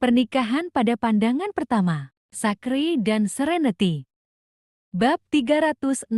Pernikahan pada pandangan pertama. Sakri dan Serenity. Bab 316.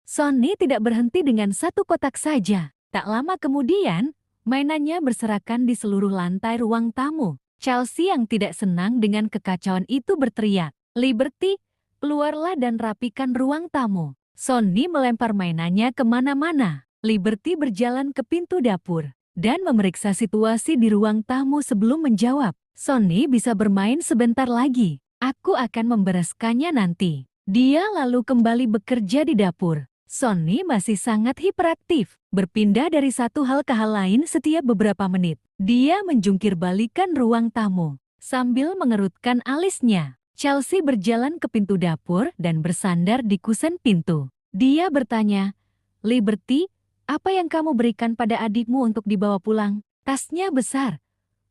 Sonny tidak berhenti dengan satu kotak saja. Tak lama kemudian, mainannya berserakan di seluruh lantai ruang tamu. Chelsea yang tidak senang dengan kekacauan itu berteriak, "Liberty, keluarlah dan rapikan ruang tamu." Sonny melempar mainannya kemana-mana. Liberty berjalan ke pintu dapur dan memeriksa situasi di ruang tamu sebelum menjawab, "Sonny bisa bermain sebentar lagi. Aku akan membereskannya nanti." Dia lalu kembali bekerja di dapur. Sonny masih sangat hiperaktif, berpindah dari satu hal ke hal lain setiap beberapa menit. Dia menjungkir balikan ruang tamu sambil mengerutkan alisnya. Chelsea berjalan ke pintu dapur dan bersandar di kusen pintu. Dia bertanya, "Liberty, apa yang kamu berikan pada adikmu untuk dibawa pulang? Tasnya besar.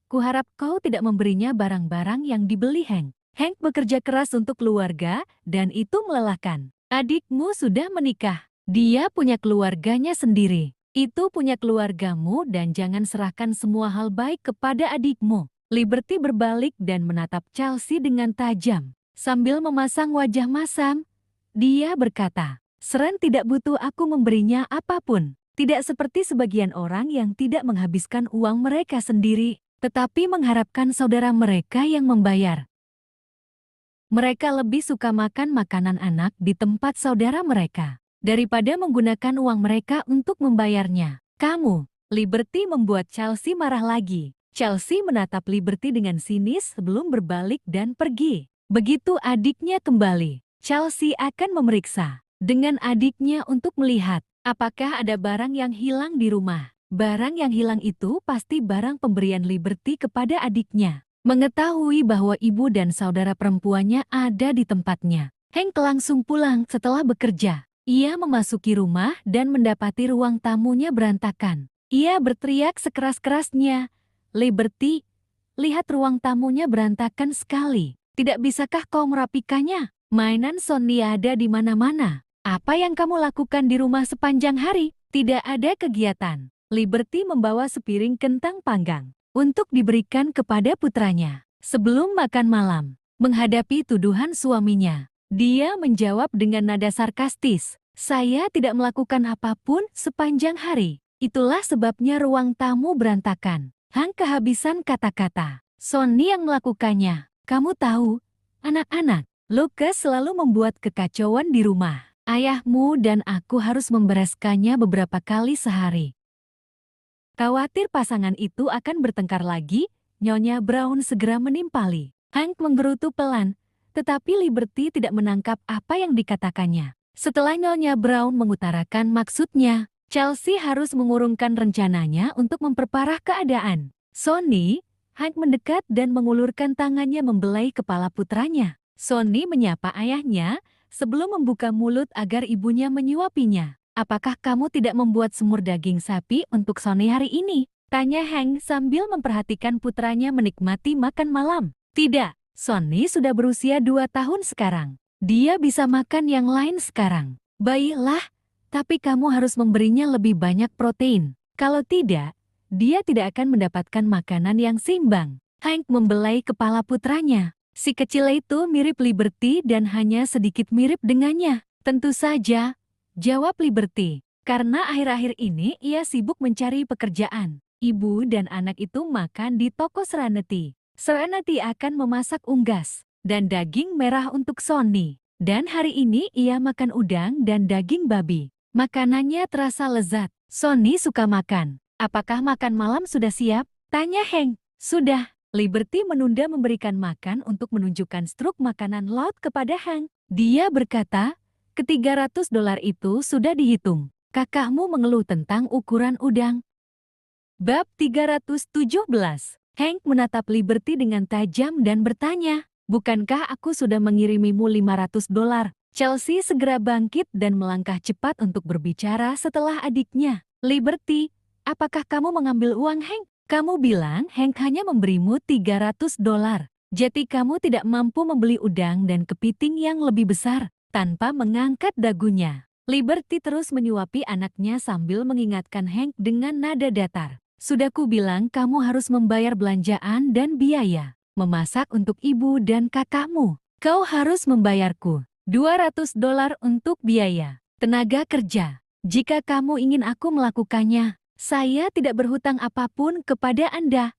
Kuharap kau tidak memberinya barang-barang yang dibeli Hank. Hank bekerja keras untuk keluarga dan itu melelahkan. Adikmu sudah menikah. Dia punya keluarganya sendiri. Itu punya keluargamu dan jangan serahkan semua hal baik kepada adikmu." Liberty berbalik dan menatap Chelsea dengan tajam. Sambil memasang wajah masam, dia berkata, "Seren tidak butuh aku memberinya apapun. Tidak seperti sebagian orang yang tidak menghabiskan uang mereka sendiri, tetapi mengharapkan saudara mereka yang membayar. Mereka lebih suka makan makanan anak di tempat saudara mereka daripada menggunakan uang mereka untuk membayarnya." "Kamu," Liberty membuat Chelsea marah lagi. Chelsea menatap Liberty dengan sinis sebelum berbalik dan pergi. Begitu adiknya kembali, Chelsea akan memeriksa dengan adiknya untuk melihat apakah ada barang yang hilang di rumah. Barang yang hilang itu pasti barang pemberian Liberty kepada adiknya. Mengetahui bahwa ibu dan saudara perempuannya ada di tempatnya, Hank langsung pulang setelah bekerja. Ia memasuki rumah dan mendapati ruang tamunya berantakan. Ia berteriak sekeras-kerasnya, "Liberty, lihat ruang tamunya berantakan sekali. Tidak bisakah kau merapikannya? Mainan Sonny ada di mana-mana. Apa yang kamu lakukan di rumah sepanjang hari?" "Tidak ada kegiatan." Liberty membawa sepiring kentang panggang untuk diberikan kepada putranya sebelum makan malam. Menghadapi tuduhan suaminya, dia menjawab dengan nada sarkastis, "Saya tidak melakukan apapun sepanjang hari. Itulah sebabnya ruang tamu berantakan." Hank kehabisan kata-kata. "Sonny yang melakukannya. Kamu tahu, anak-anak, Lucas selalu membuat kekacauan di rumah. Ayahmu dan aku harus membereskannya beberapa kali sehari." Khawatir pasangan itu akan bertengkar lagi, Nyonya Brown segera menimpali. Hank menggerutu pelan, tetapi Liberty tidak menangkap apa yang dikatakannya. Setelah Nyonya Brown mengutarakan maksudnya, Chelsea harus mengurungkan rencananya untuk memperparah keadaan. "Sonny," Hank mendekat dan mengulurkan tangannya membelai kepala putranya. Sonny menyapa ayahnya sebelum membuka mulut agar ibunya menyuapinya. "Apakah kamu tidak membuat semur daging sapi untuk Sonny hari ini?" tanya Hank sambil memperhatikan putranya menikmati makan malam. "Tidak, Sonny sudah berusia 2 tahun sekarang. Dia bisa makan yang lain sekarang." "Baiklah, tapi kamu harus memberinya lebih banyak protein. Kalau tidak, dia tidak akan mendapatkan makanan yang seimbang." Hank membelai kepala putranya. Si kecil itu mirip Liberty dan hanya sedikit mirip dengannya. "Tentu saja," jawab Liberty. "Karena akhir-akhir ini ia sibuk mencari pekerjaan." Ibu dan anak itu makan di toko Serenity. Serenity akan memasak unggas dan daging merah untuk Sonny. Dan hari ini ia makan udang dan daging babi. Makanannya terasa lezat. Sonny suka makan. "Apakah makan malam sudah siap?" tanya Hank. "Sudah." Liberty menunda memberikan makan untuk menunjukkan struk makanan laut kepada Hank. Dia berkata, "$300 itu sudah dihitung. Kakakmu mengeluh tentang ukuran udang." Bab 317. Hank menatap Liberty dengan tajam dan bertanya, "Bukankah aku sudah mengirimimu $500? Chelsea segera bangkit dan melangkah cepat untuk berbicara setelah adiknya. "Liberty, apakah kamu mengambil uang Hank? Kamu bilang Hank hanya memberimu $300. Jadi kamu tidak mampu membeli udang dan kepiting yang lebih besar." Tanpa mengangkat dagunya, Liberty terus menyuapi anaknya sambil mengingatkan Hank dengan nada datar. "Sudah ku bilang kamu harus membayar belanjaan dan biaya. memasak untuk ibu dan kakakmu. Kau harus membayarku $200 untuk biaya tenaga kerja. Jika kamu ingin aku melakukannya, saya tidak berhutang apapun kepada Anda.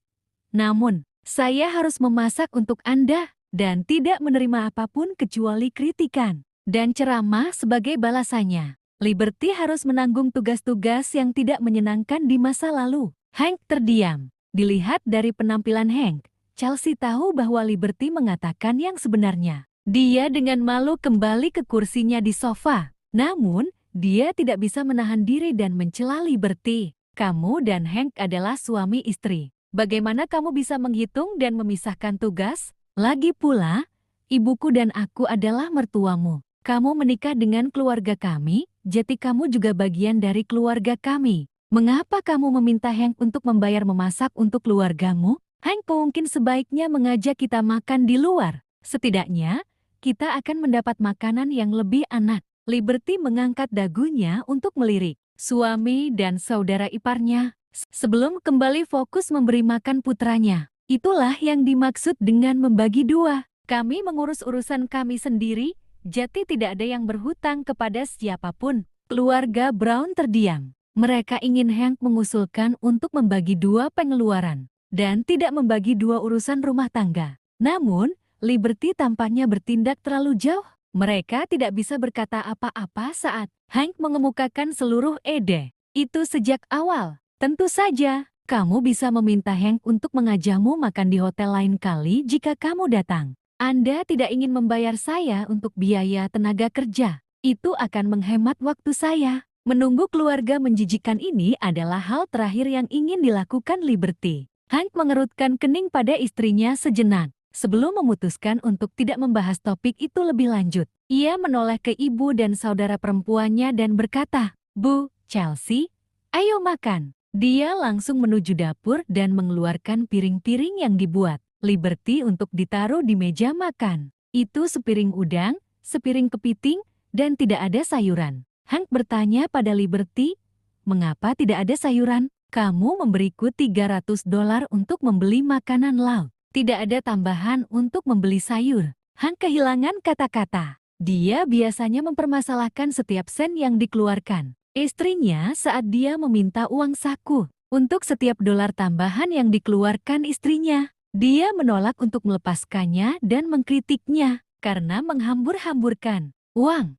Namun, saya harus memasak untuk Anda dan tidak menerima apapun kecuali kritikan dan ceramah sebagai balasannya. Liberty harus menanggung tugas-tugas yang tidak menyenangkan di masa lalu. Hank terdiam. Dilihat dari penampilan Hank, Chelsea tahu bahwa Liberty mengatakan yang sebenarnya. Dia dengan malu kembali ke kursinya di sofa. Namun, dia tidak bisa menahan diri dan mencela Liberty. Kamu dan Hank adalah suami istri. Bagaimana kamu bisa menghitung dan memisahkan tugas? Lagi pula, ibuku dan aku adalah mertuamu. Kamu menikah dengan keluarga kami, jadi kamu juga bagian dari keluarga kami. Mengapa kamu meminta Hank untuk membayar memasak untuk keluargamu? Hank mungkin sebaiknya mengajak kita makan di luar. Setidaknya, kita akan mendapat makanan yang lebih enak. Liberty mengangkat dagunya untuk melirik suami dan saudara iparnya. Sebelum kembali fokus memberi makan putranya. Itulah yang dimaksud dengan membagi dua. Kami mengurus urusan kami sendiri, jadi tidak ada yang berhutang kepada siapapun. Keluarga Brown terdiam. Mereka ingin Hank mengusulkan untuk membagi dua pengeluaran dan tidak membagi dua urusan rumah tangga. Namun, Liberty tampaknya bertindak terlalu jauh. Mereka tidak bisa berkata apa-apa saat Hank mengemukakan seluruh ide. Itu sejak awal. Tentu saja, kamu bisa meminta Hank untuk mengajakmu makan di hotel lain kali jika kamu datang. Anda tidak ingin membayar saya untuk biaya tenaga kerja. Itu akan menghemat waktu saya. Menunggu keluarga menjijikan ini adalah hal terakhir yang ingin dilakukan Liberty. Hank mengerutkan kening pada istrinya sejenak. Sebelum memutuskan untuk tidak membahas topik itu lebih lanjut, ia menoleh ke ibu dan saudara perempuannya dan berkata, "Bu, Chelsea, ayo makan." Dia langsung menuju dapur dan mengeluarkan piring-piring yang dibuat Liberty untuk ditaruh di meja makan. Itu sepiring udang, sepiring kepiting, dan tidak ada sayuran. Hank bertanya pada Liberty, "Mengapa tidak ada sayuran? Kamu memberiku $300 untuk membeli makanan laut. Tidak ada tambahan untuk membeli sayur." Hank kehilangan kata-kata. Dia biasanya mempermasalahkan setiap sen yang dikeluarkan istrinya saat dia meminta uang saku. Untuk setiap dolar tambahan yang dikeluarkan istrinya, dia menolak untuk melepaskannya dan mengkritiknya karena menghambur-hamburkan uang.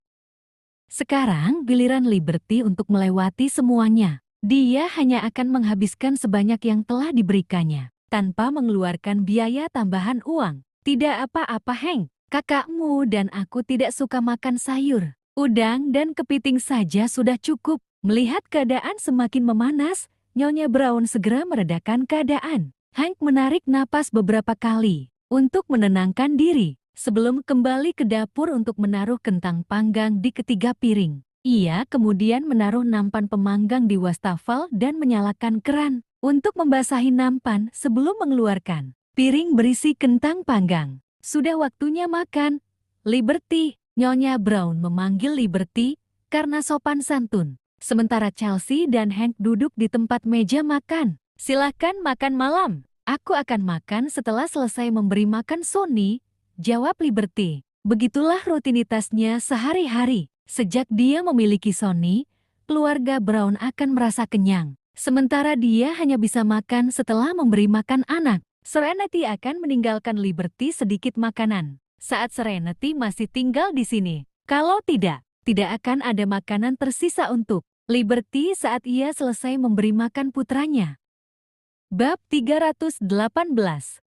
Sekarang giliran Liberty untuk melewati semuanya. Dia hanya akan menghabiskan sebanyak yang telah diberikannya tanpa mengeluarkan biaya tambahan uang. Tidak apa-apa Hank, kakakmu dan aku tidak suka makan sayur. Udang dan kepiting saja sudah cukup. Melihat keadaan semakin memanas, Nyonya Brown segera meredakan keadaan. Hank menarik napas beberapa kali untuk menenangkan diri sebelum kembali ke dapur untuk menaruh kentang panggang di ketiga piring. Ia kemudian menaruh nampan pemanggang di wastafel dan menyalakan keran untuk membasahi nampan sebelum mengeluarkan piring berisi kentang panggang. Sudah waktunya makan. Liberty. Nyonya Brown memanggil Liberty karena sopan santun. Sementara Chelsea dan Hank duduk di tempat meja makan. "Silahkan makan malam. Aku akan makan setelah selesai memberi makan Sonny," jawab Liberty. Begitulah rutinitasnya sehari-hari. Sejak dia memiliki Sonny, keluarga Brown akan merasa kenyang. Sementara dia hanya bisa makan setelah memberi makan anak. Serenity akan meninggalkan Liberty sedikit makanan saat Serenity masih tinggal di sini. Kalau tidak akan ada makanan tersisa untuk Liberty saat ia selesai memberi makan putranya. Bab 318.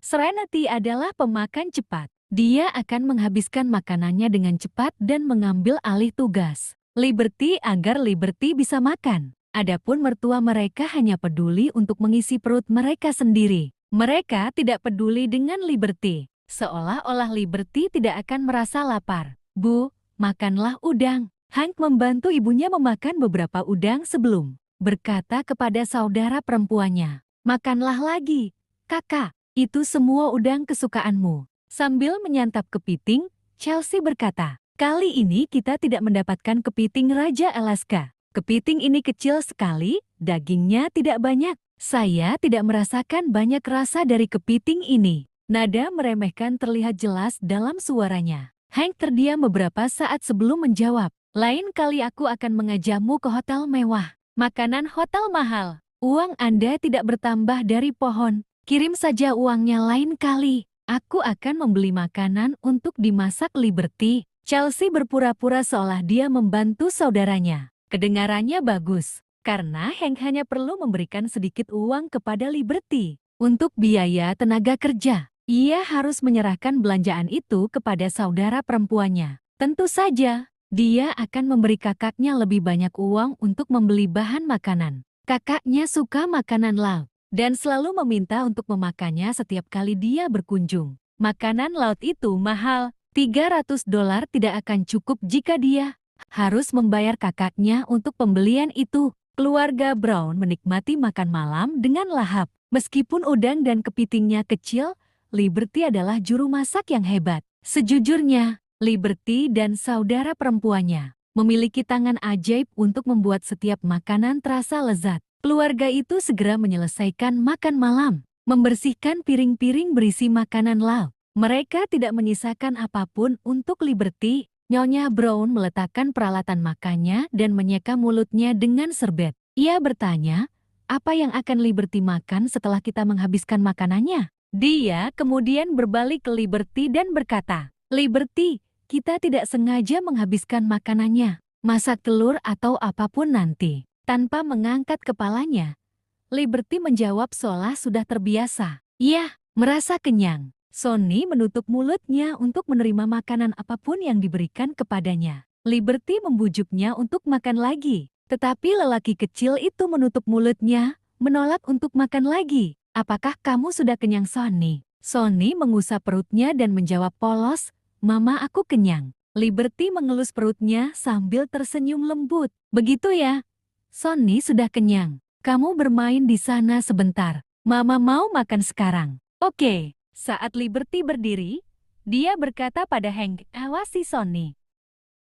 Serenity adalah pemakan cepat. Dia akan menghabiskan makanannya dengan cepat dan mengambil alih tugas Liberty agar Liberty bisa makan. Adapun mertua mereka hanya peduli untuk mengisi perut mereka sendiri. Mereka tidak peduli dengan Liberty. Seolah-olah Liberty tidak akan merasa lapar. "Bu, makanlah udang." Hank membantu ibunya memakan beberapa udang sebelum berkata kepada saudara perempuannya, "Makanlah lagi, kakak, itu semua udang kesukaanmu." Sambil menyantap kepiting, Chelsea berkata, "Kali ini kita tidak mendapatkan kepiting Raja Alaska. Kepiting ini kecil sekali, dagingnya tidak banyak. Saya tidak merasakan banyak rasa dari kepiting ini." Nada meremehkan terlihat jelas dalam suaranya. Hank terdiam beberapa saat sebelum menjawab. Lain kali aku akan mengajakmu ke hotel mewah. Makanan hotel mahal. Uang Anda tidak bertambah dari pohon. Kirim saja uangnya lain kali. Aku akan membeli makanan untuk dimasak Liberty. Chelsea berpura-pura seolah dia membantu saudaranya. Kedengarannya bagus, karena Hank hanya perlu memberikan sedikit uang kepada Liberty. Untuk biaya tenaga kerja, ia harus menyerahkan belanjaan itu kepada saudara perempuannya. Tentu saja, dia akan memberi kakaknya lebih banyak uang untuk membeli bahan makanan. Kakaknya suka makanan laut dan selalu meminta untuk memakannya setiap kali dia berkunjung. Makanan laut itu mahal, $300 tidak akan cukup jika dia harus membayar kakaknya untuk pembelian itu. Keluarga Brown menikmati makan malam dengan lahap. Meskipun udang dan kepitingnya kecil, Liberty adalah juru masak yang hebat. Sejujurnya, Liberty dan saudara perempuannya memiliki tangan ajaib untuk membuat setiap makanan terasa lezat. Keluarga itu segera menyelesaikan makan malam, membersihkan piring-piring berisi makanan laut. Mereka tidak menyisakan apapun untuk Liberty. Nyonya Brown meletakkan peralatan makannya dan menyeka mulutnya dengan serbet. Ia bertanya, apa yang akan Liberty makan setelah kita menghabiskan makanannya? Dia kemudian berbalik ke Liberty dan berkata, Liberty, kita tidak sengaja menghabiskan makanannya. Masak telur atau apapun nanti. Tanpa mengangkat kepalanya, Liberty menjawab seolah sudah terbiasa. Iya, merasa kenyang. Sonny menutup mulutnya untuk menerima makanan apapun yang diberikan kepadanya. Liberty membujuknya untuk makan lagi. Tetapi lelaki kecil itu menutup mulutnya, menolak untuk makan lagi. Apakah kamu sudah kenyang, Sonny? Sonny mengusap perutnya dan menjawab polos, Mama, aku kenyang. Liberty mengelus perutnya sambil tersenyum lembut. Begitu ya? Sonny sudah kenyang. Kamu bermain di sana sebentar. Mama mau makan sekarang. Oke. Saat Liberty berdiri, dia berkata pada Hank, awasi Sonny.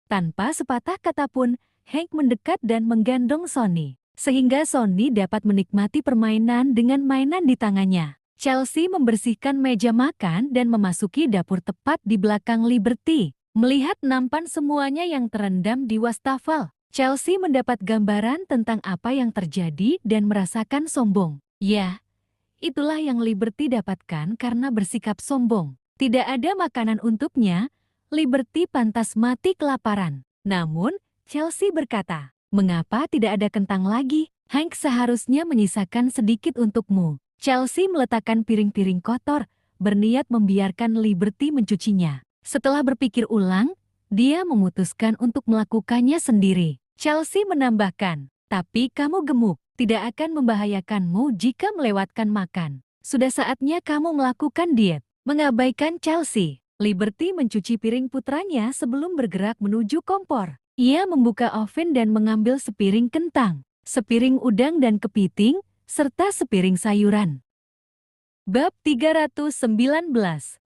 Tanpa sepatah kata pun, Hank mendekat dan menggandong Sonny, sehingga Sonny dapat menikmati permainan dengan mainan di tangannya. Chelsea membersihkan meja makan dan memasuki dapur tepat di belakang Liberty. Melihat nampan semuanya yang terendam di wastafel, Chelsea mendapat gambaran tentang apa yang terjadi dan merasakan sombong. Ya, itulah yang Liberty dapatkan karena bersikap sombong. Tidak ada makanan untuknya, Liberty pantas mati kelaparan. Namun, Chelsea berkata, mengapa tidak ada kentang lagi? Hank seharusnya menyisakan sedikit untukmu. Chelsea meletakkan piring-piring kotor, berniat membiarkan Liberty mencucinya. Setelah berpikir ulang, dia memutuskan untuk melakukannya sendiri. Chelsea menambahkan, tapi kamu gemuk. Tidak akan membahayakanmu jika melewatkan makan. Sudah saatnya kamu melakukan diet. Mengabaikan Chelsea, Liberty mencuci piring putranya sebelum bergerak menuju kompor. Ia membuka oven dan mengambil sepiring kentang, sepiring udang dan kepiting, serta sepiring sayuran. Bab 319.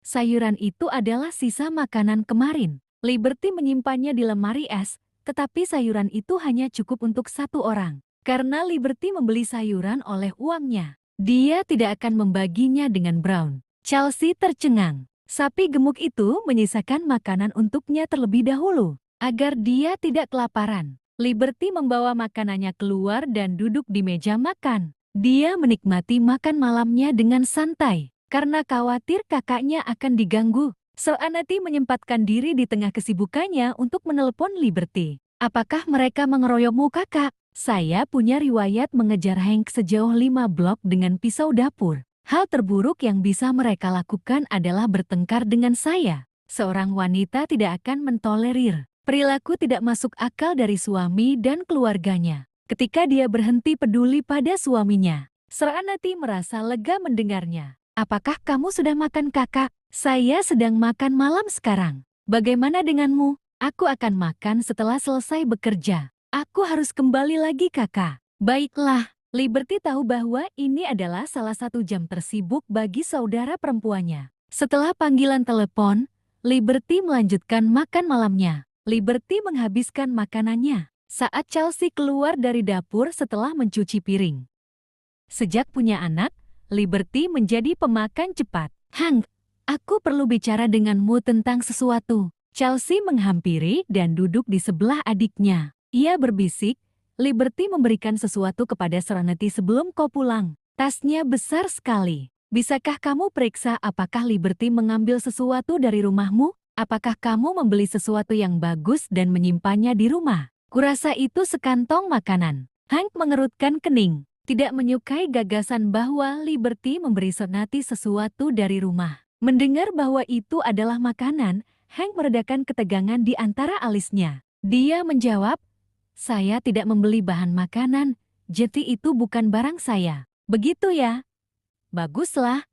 Sayuran itu adalah sisa makanan kemarin. Liberty menyimpannya di lemari es, tetapi sayuran itu hanya cukup untuk satu orang. Karena Liberty membeli sayuran oleh uangnya, dia tidak akan membaginya dengan Brown. Chelsea tercengang. Sapi gemuk itu menyisakan makanan untuknya terlebih dahulu, agar dia tidak kelaparan. Liberty membawa makanannya keluar dan duduk di meja makan. Dia menikmati makan malamnya dengan santai, karena khawatir kakaknya akan diganggu. Seanati menyempatkan diri di tengah kesibukannya untuk menelepon Liberty. Apakah mereka mengeroyokmu, kakak? Saya punya riwayat mengejar Hank sejauh 5 blok dengan pisau dapur. Hal terburuk yang bisa mereka lakukan adalah bertengkar dengan saya. Seorang wanita tidak akan mentolerir perilaku tidak masuk akal dari suami dan keluarganya. Ketika dia berhenti peduli pada suaminya, Seranati merasa lega mendengarnya. Apakah kamu sudah makan, kakak? Saya sedang makan malam sekarang. Bagaimana denganmu? Aku akan makan setelah selesai bekerja. Aku harus kembali lagi, kakak. Baiklah, Liberty tahu bahwa ini adalah salah satu jam tersibuk bagi saudara perempuannya. Setelah panggilan telepon, Liberty melanjutkan makan malamnya. Liberty menghabiskan makanannya saat Chelsea keluar dari dapur setelah mencuci piring. Sejak punya anak, Liberty menjadi pemakan cepat. Hank, Aku perlu bicara denganmu tentang sesuatu. Chelsea menghampiri dan duduk di sebelah adiknya. Ia berbisik, Liberty memberikan sesuatu kepada Serenity sebelum kau pulang. Tasnya besar sekali. Bisakah kamu periksa apakah Liberty mengambil sesuatu dari rumahmu? Apakah kamu membeli sesuatu yang bagus dan menyimpannya di rumah? Kurasa itu sekantong makanan. Hank mengerutkan kening. Tidak menyukai gagasan bahwa Liberty memberi Serenity sesuatu dari rumah. Mendengar bahwa itu adalah makanan, Hank meredakan ketegangan di antara alisnya. Dia menjawab, "Saya tidak membeli bahan makanan, jadi itu bukan barang saya." "Begitu ya? Baguslah.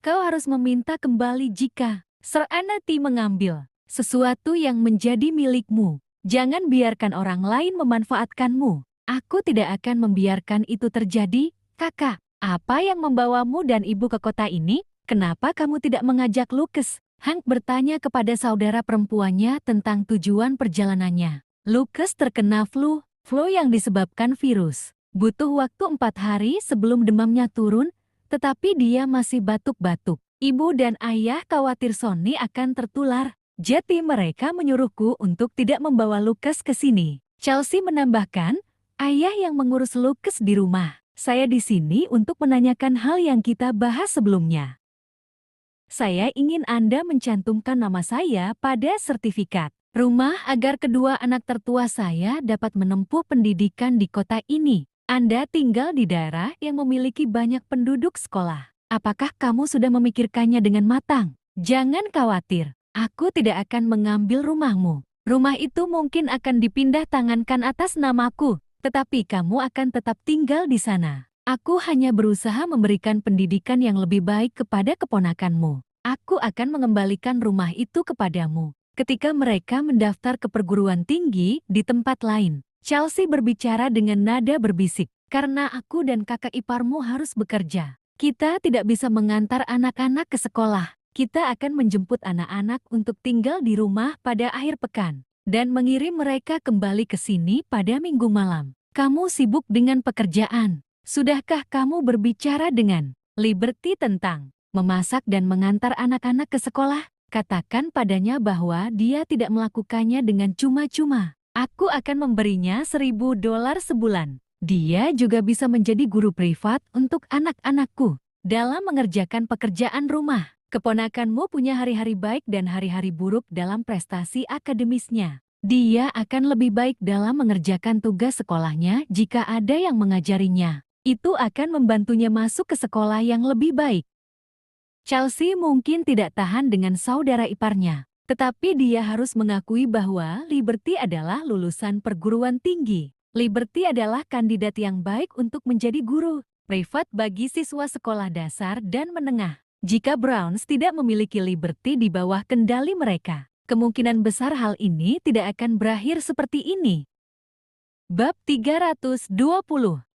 Kau harus meminta kembali jika Serenity mengambil sesuatu yang menjadi milikmu. Jangan biarkan orang lain memanfaatkanmu." "Aku tidak akan membiarkan itu terjadi, Kakak." "Apa yang membawamu dan ibu ke kota ini? Kenapa kamu tidak mengajak Lucas?" Hank bertanya kepada saudara perempuannya tentang tujuan perjalanannya. "Lucas terkena flu yang disebabkan virus. Butuh waktu 4 hari sebelum demamnya turun, tetapi dia masih batuk-batuk. Ibu dan ayah khawatir Sonny akan tertular. Jadi mereka menyuruhku untuk tidak membawa Lucas ke sini." Chelsea menambahkan, "Ayah yang mengurus Lucas di rumah. Saya di sini untuk menanyakan hal yang kita bahas sebelumnya. Saya ingin Anda mencantumkan nama saya pada sertifikat rumah agar kedua anak tertua saya dapat menempuh pendidikan di kota ini. Anda tinggal di daerah yang memiliki banyak penduduk sekolah. Apakah kamu sudah memikirkannya dengan matang? Jangan khawatir, aku tidak akan mengambil rumahmu. Rumah itu mungkin akan dipindah tangankan atas namaku, tetapi kamu akan tetap tinggal di sana. Aku hanya berusaha memberikan pendidikan yang lebih baik kepada keponakanmu. Aku akan mengembalikan rumah itu kepadamu ketika mereka mendaftar ke perguruan tinggi di tempat lain." Chelsea berbicara dengan nada berbisik, "Karena aku dan kakak iparmu harus bekerja. Kita tidak bisa mengantar anak-anak ke sekolah. Kita akan menjemput anak-anak untuk tinggal di rumah pada akhir pekan dan mengirim mereka kembali ke sini pada minggu malam. Kamu sibuk dengan pekerjaan. Sudahkah kamu berbicara dengan Liberty tentang memasak dan mengantar anak-anak ke sekolah? Katakan padanya bahwa dia tidak melakukannya dengan cuma-cuma. Aku akan memberinya $1.000 sebulan. Dia juga bisa menjadi guru privat untuk anak-anakku dalam mengerjakan pekerjaan rumah. Keponakanmu punya hari-hari baik dan hari-hari buruk dalam prestasi akademisnya. Dia akan lebih baik dalam mengerjakan tugas sekolahnya jika ada yang mengajarinya. Itu akan membantunya masuk ke sekolah yang lebih baik." Chelsea mungkin tidak tahan dengan saudara iparnya, tetapi dia harus mengakui bahwa Liberty adalah lulusan perguruan tinggi. Liberty adalah kandidat yang baik untuk menjadi guru privat bagi siswa sekolah dasar dan menengah. Jika Browns tidak memiliki Liberty di bawah kendali mereka, kemungkinan besar hal ini tidak akan berakhir seperti ini. Bab 320.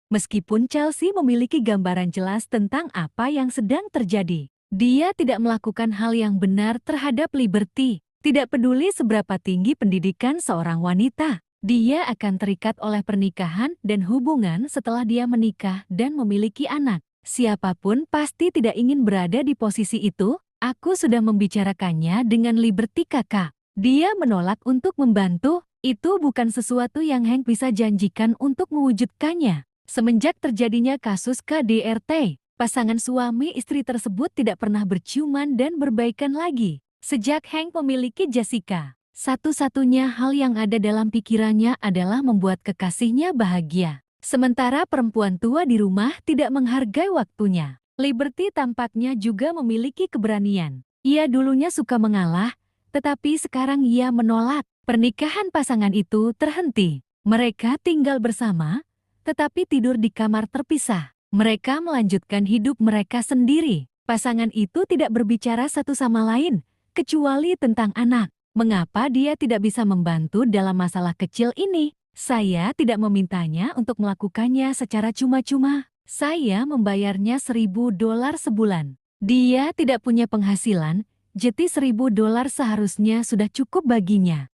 Meskipun Chelsea memiliki gambaran jelas tentang apa yang sedang terjadi, dia tidak melakukan hal yang benar terhadap Liberty. Tidak peduli seberapa tinggi pendidikan seorang wanita, dia akan terikat oleh pernikahan dan hubungan setelah dia menikah dan memiliki anak. Siapapun pasti tidak ingin berada di posisi itu. Aku sudah membicarakannya dengan Liberty kakak. Dia menolak untuk membantu. Itu bukan sesuatu yang Hank bisa janjikan untuk mewujudkannya. Semenjak terjadinya kasus KDRT, pasangan suami istri tersebut tidak pernah berciuman dan berbaikan lagi. Sejak Hank memiliki Jessica, satu-satunya hal yang ada dalam pikirannya adalah membuat kekasihnya bahagia. Sementara perempuan tua di rumah tidak menghargai waktunya. Liberty tampaknya juga memiliki keberanian. Ia dulunya suka mengalah, tetapi sekarang ia menolak. Pernikahan pasangan itu terhenti. Mereka tinggal bersama, tetapi tidur di kamar terpisah. Mereka melanjutkan hidup mereka sendiri. Pasangan itu tidak berbicara satu sama lain, kecuali tentang anak. Mengapa dia tidak bisa membantu dalam masalah kecil ini? Saya tidak memintanya untuk melakukannya secara cuma-cuma. Saya membayarnya $1.000 sebulan. Dia tidak punya penghasilan, jadi $1.000 seharusnya sudah cukup baginya.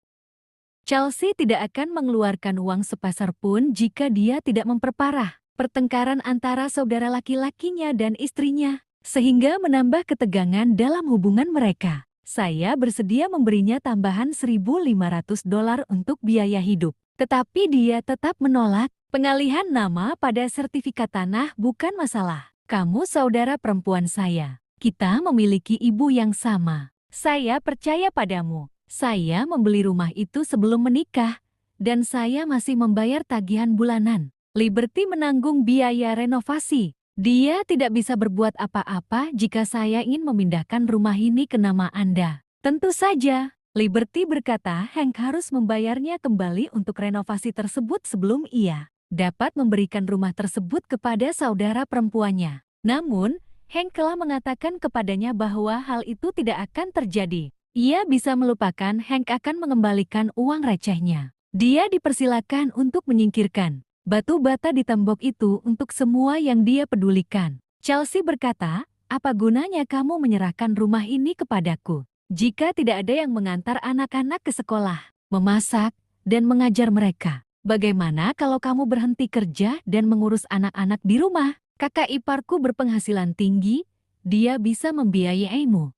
Chelsea tidak akan mengeluarkan uang sepeser pun jika dia tidak memperparah pertengkaran antara saudara laki-lakinya dan istrinya. sehingga menambah ketegangan dalam hubungan mereka. Saya bersedia memberinya tambahan $1.500 untuk biaya hidup. Tetapi dia tetap menolak. Pengalihan nama pada sertifikat tanah bukan masalah. Kamu saudara perempuan saya. Kita memiliki ibu yang sama. Saya percaya padamu. Saya membeli rumah itu sebelum menikah, dan saya masih membayar tagihan bulanan. Liberty menanggung biaya renovasi. Dia tidak bisa berbuat apa-apa jika saya ingin memindahkan rumah ini ke nama Anda. Tentu saja, Liberty berkata Hank harus membayarnya kembali untuk renovasi tersebut sebelum ia dapat memberikan rumah tersebut kepada saudara perempuannya. Namun, Hank telah mengatakan kepadanya bahwa hal itu tidak akan terjadi. Ia bisa melupakan Hank akan mengembalikan uang recehnya. Dia dipersilakan untuk menyingkirkan batu bata di tembok itu untuk semua yang dia pedulikan. Chelsea berkata, apa gunanya kamu menyerahkan rumah ini kepadaku jika tidak ada yang mengantar anak-anak ke sekolah, memasak, dan mengajar mereka? Bagaimana kalau kamu berhenti kerja dan mengurus anak-anak di rumah? Kakak iparku berpenghasilan tinggi, dia bisa membiayaimu.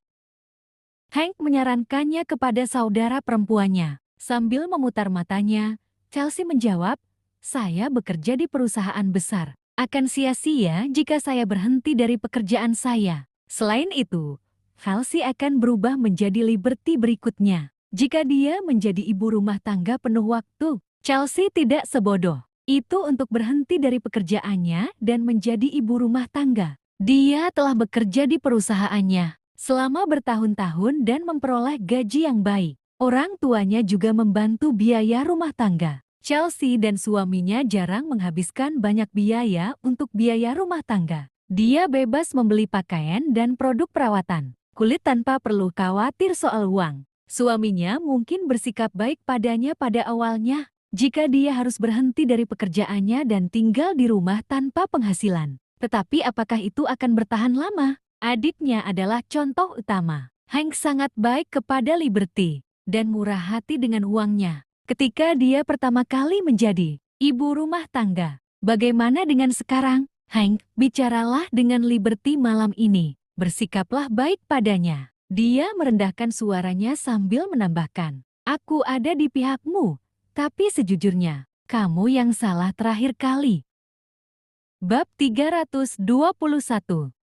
Hank menyarankannya kepada saudara perempuannya. Sambil memutar matanya, Chelsea menjawab, saya bekerja di perusahaan besar. Akan sia-sia jika saya berhenti dari pekerjaan saya. Selain itu, Chelsea akan berubah menjadi Liberty berikutnya. Jika dia menjadi ibu rumah tangga penuh waktu, Chelsea tidak sebodoh itu untuk berhenti dari pekerjaannya dan menjadi ibu rumah tangga. Dia telah bekerja di perusahaannya selama bertahun-tahun dan memperoleh gaji yang baik. Orang tuanya juga membantu biaya rumah tangga. Chelsea dan suaminya jarang menghabiskan banyak biaya untuk biaya rumah tangga. Dia bebas membeli pakaian dan produk perawatan kulit tanpa perlu khawatir soal uang. Suaminya mungkin bersikap baik padanya pada awalnya, jika dia harus berhenti dari pekerjaannya dan tinggal di rumah tanpa penghasilan. Tetapi apakah itu akan bertahan lama? Adiknya adalah contoh utama. Hank sangat baik kepada Liberty dan murah hati dengan uangnya. Ketika dia pertama kali menjadi ibu rumah tangga. Bagaimana dengan sekarang? Hank, bicaralah dengan Liberty malam ini. Bersikaplah baik padanya. Dia merendahkan suaranya sambil menambahkan, aku ada di pihakmu. Tapi sejujurnya, kamu yang salah terakhir kali. Bab 321.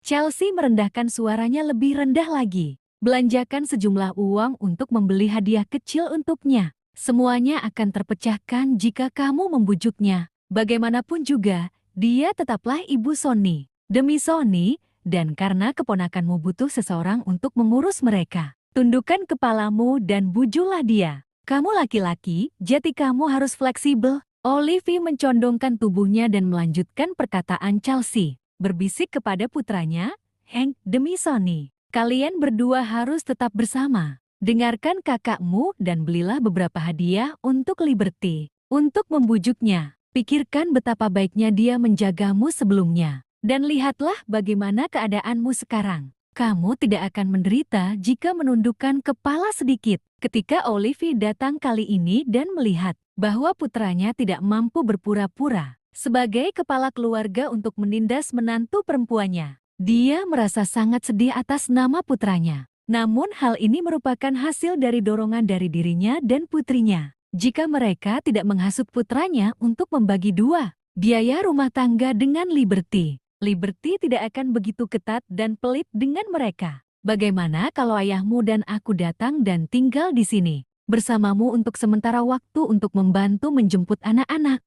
Chelsea merendahkan suaranya lebih rendah lagi. Belanjakan sejumlah uang untuk membeli hadiah kecil untuknya. Semuanya akan terpecahkan jika kamu membujuknya. Bagaimanapun juga, dia tetaplah ibu Sonny. Demi Sonny, dan karena keponakanmu butuh seseorang untuk mengurus mereka. Tundukkan kepalamu dan bujullah dia. Kamu laki-laki, jadi kamu harus fleksibel. Olivia mencondongkan tubuhnya dan melanjutkan perkataan Chelsea. Berbisik kepada putranya, Hank, demi Sonny, kalian berdua harus tetap bersama. Dengarkan kakakmu dan belilah beberapa hadiah untuk Liberty. Untuk membujuknya, pikirkan betapa baiknya dia menjagamu sebelumnya. Dan lihatlah bagaimana keadaanmu sekarang. Kamu tidak akan menderita jika menundukkan kepala sedikit. Ketika Olivia datang kali ini dan melihat bahwa putranya tidak mampu berpura-pura sebagai kepala keluarga untuk menindas menantu perempuannya, dia merasa sangat sedih atas nama putranya. Namun hal ini merupakan hasil dari dorongan dari dirinya dan putrinya. Jika mereka tidak menghasut putranya untuk membagi dua biaya rumah tangga dengan Liberty, Liberty tidak akan begitu ketat dan pelit dengan mereka. Bagaimana kalau ayahmu dan aku datang dan tinggal di sini bersamamu untuk sementara waktu untuk membantu menjemput anak-anak?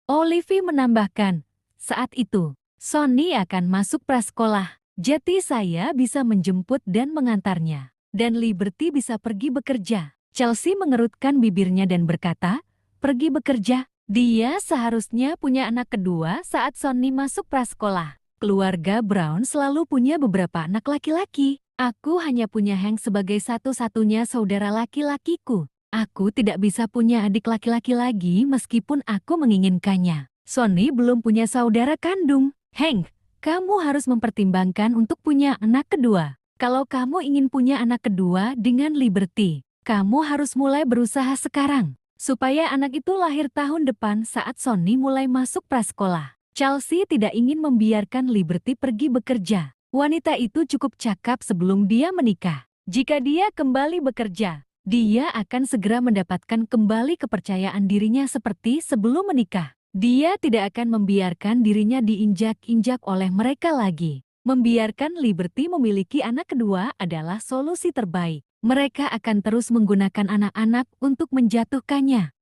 Olivia menambahkan, saat itu, Sonny akan masuk prasekolah, jadi saya bisa menjemput dan mengantarnya. Dan Liberty bisa pergi bekerja. Chelsea mengerutkan bibirnya dan berkata, pergi bekerja? Dia seharusnya punya anak kedua saat Sonny masuk prasekolah. Keluarga Brown selalu punya beberapa anak laki-laki. Aku hanya punya Hank sebagai satu-satunya saudara laki-lakiku. Aku tidak bisa punya adik laki-laki lagi meskipun aku menginginkannya. Sonny belum punya saudara kandung. Hank, kamu harus mempertimbangkan untuk punya anak kedua. Kalau kamu ingin punya anak kedua dengan Liberty, kamu harus mulai berusaha sekarang supaya anak itu lahir tahun depan saat Sonny mulai masuk prasekolah. Chelsea tidak ingin membiarkan Liberty pergi bekerja. Wanita itu cukup cakap sebelum dia menikah. Jika dia kembali bekerja, dia akan segera mendapatkan kembali kepercayaan dirinya seperti sebelum menikah. Dia tidak akan membiarkan dirinya diinjak-injak oleh mereka lagi. Membiarkan Liberty memiliki anak kedua adalah solusi terbaik. Mereka akan terus menggunakan anak-anak untuk menjatuhkannya.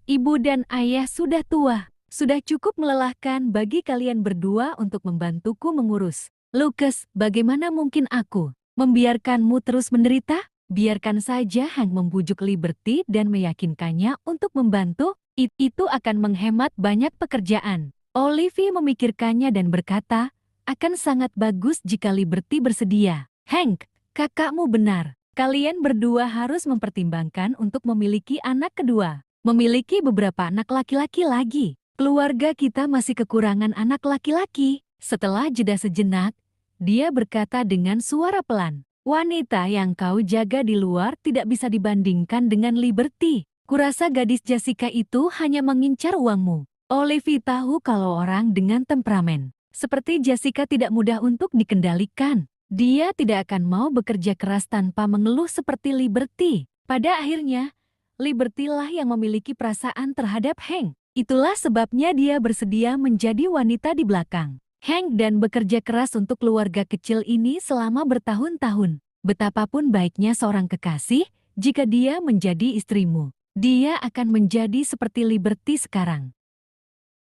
Ibu dan ayah sudah tua. Sudah cukup melelahkan bagi kalian berdua untuk membantuku mengurus. Lucas, bagaimana mungkin aku membiarkanmu terus menderita? Biarkan saja Hank membujuk Liberty dan meyakinkannya untuk membantu. Itu akan menghemat banyak pekerjaan. Olivia memikirkannya dan berkata, akan sangat bagus jika Liberty bersedia. Hank, kakakmu benar. Kalian berdua harus mempertimbangkan untuk memiliki anak kedua. Memiliki beberapa anak laki-laki lagi. Keluarga kita masih kekurangan anak laki-laki. Setelah jeda sejenak, dia berkata dengan suara pelan, wanita yang kau jaga di luar tidak bisa dibandingkan dengan Liberty. Kurasa gadis Jessica itu hanya mengincar uangmu. Olivia tahu kalau orang dengan temperamen seperti Jessica tidak mudah untuk dikendalikan. Dia tidak akan mau bekerja keras tanpa mengeluh seperti Liberty. Pada akhirnya, Liberty lah yang memiliki perasaan terhadap Hank. Itulah sebabnya dia bersedia menjadi wanita di belakang Hank dan bekerja keras untuk keluarga kecil ini selama bertahun-tahun. Betapapun baiknya seorang kekasih, jika dia menjadi istrimu, dia akan menjadi seperti Liberty sekarang.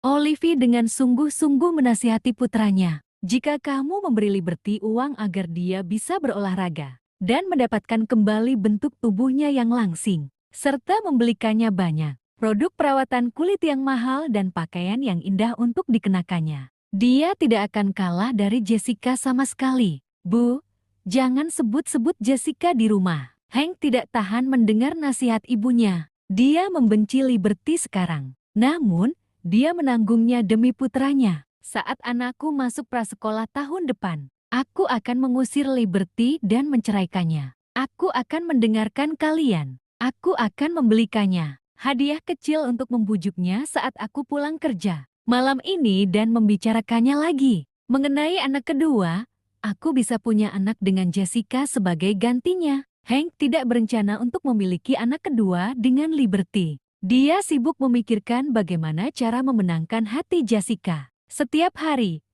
Olivia dengan sungguh-sungguh menasihati putranya, jika kamu memberi Liberty uang agar dia bisa berolahraga dan mendapatkan kembali bentuk tubuhnya yang langsing, serta membelikannya banyak produk perawatan kulit yang mahal dan pakaian yang indah untuk dikenakannya, dia tidak akan kalah dari Jessica sama sekali. Bu, jangan sebut-sebut Jessica di rumah. Hank tidak tahan mendengar nasihat ibunya. Dia membenci Liberty sekarang. Namun, dia menanggungnya demi putranya. Saat anakku masuk prasekolah tahun depan, aku akan mengusir Liberty dan menceraikannya. Aku akan mendengarkan kalian. Aku akan membelikannya hadiah kecil untuk membujuknya saat aku pulang kerja malam ini dan membicarakannya lagi. Mengenai anak kedua, aku bisa punya anak dengan Jessica sebagai gantinya. Hank tidak berencana untuk memiliki anak kedua dengan Liberty. Dia sibuk memikirkan bagaimana cara memenangkan hati Jessica. Setiap hari,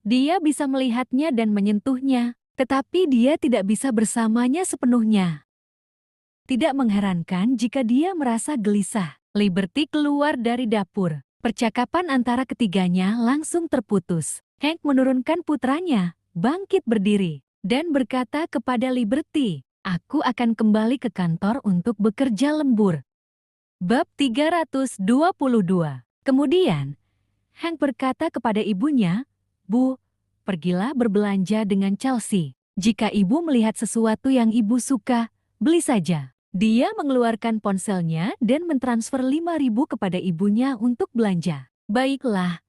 dia bisa melihatnya dan menyentuhnya, tetapi dia tidak bisa bersamanya sepenuhnya. Tidak mengherankan jika dia merasa gelisah. Liberty keluar dari dapur. Percakapan antara ketiganya langsung terputus. Hank menurunkan putranya, bangkit berdiri, dan berkata kepada Liberty, aku akan kembali ke kantor untuk bekerja lembur. Bab 322. Kemudian, Hank berkata kepada ibunya, Bu, pergilah berbelanja dengan Chelsea. Jika ibu melihat sesuatu yang ibu suka, beli saja. Dia mengeluarkan ponselnya dan mentransfer 5.000 kepada ibunya untuk belanja. Baiklah,